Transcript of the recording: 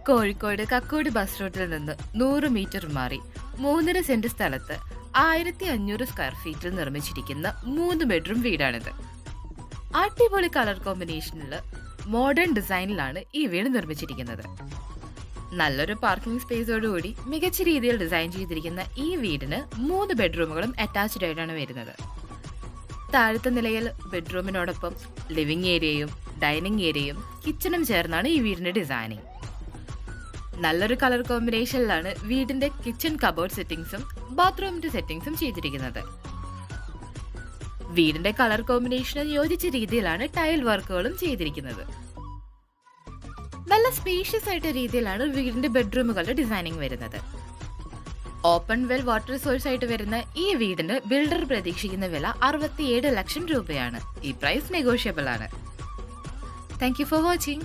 Kozhikode Kakkod bus റൂട്ടിൽ നിന്ന് 100 metre മാറി 3.5 സെന്റ് സ്ഥലത്ത് 1500 സ്ക്വയർ ഫീറ്റിൽ നിർമ്മിച്ചിരിക്കുന്ന 3 ബെഡ്റൂം വീടാണിത്. അടിപൊളി കളർ കോമ്പിനേഷനില് മോഡേൺ ഡിസൈനിലാണ് ഈ വീട് നിർമ്മിച്ചിരിക്കുന്നത്. നല്ലൊരു പാർക്കിംഗ് സ്പേസോടുകൂടി മികച്ച രീതിയിൽ ഡിസൈൻ ചെയ്തിരിക്കുന്ന ഈ വീടിന് 3 ബെഡ്റൂമുകളും അറ്റാച്ച്ഡ് ആയിട്ടാണ് വരുന്നത്. താഴത്തെ നിലയിൽ ബെഡ്റൂമിനോടൊപ്പം ലിവിംഗ് ഏരിയയും ഡൈനിങ് ഏരിയയും കിച്ചണും ചേർന്നാണ് ഈ വീടിന്റെ ഡിസൈനിങ്. നല്ലൊരു കളർ കോമ്പിനേഷനിലാണ് വീടിന്റെ കിച്ചൺ കബോർഡ് സെറ്റിംഗ്സും ബാത്റൂമിന്റെ സെറ്റിംഗ്സും ചെയ്തിരിക്കുന്നത്. വീടിന്റെ കളർ കോമ്പിനേഷന് യോജിച്ച രീതിയിലാണ് ടൈൽ വർക്കുകളും ചെയ്തിരിക്കുന്നത്. നല്ല സ്പേഷ്യസ് ആയിട്ട് രീതിയിലാണ് വീടിന്റെ ബെഡ്റൂമുകളുടെ ഡിസൈനിങ് വരുന്നത്. ഓപ്പൺ വെൽ വാട്ടർ സോഴ്സ് ആയിട്ട് വരുന്ന ഈ വീടിന് ബിൽഡർ പ്രതീക്ഷിക്കുന്ന വില 67 ലക്ഷം രൂപയാണ്. ഈ പ്രൈസ് നെഗോഷ്യബിൾ ആണ്. Thank you for watching.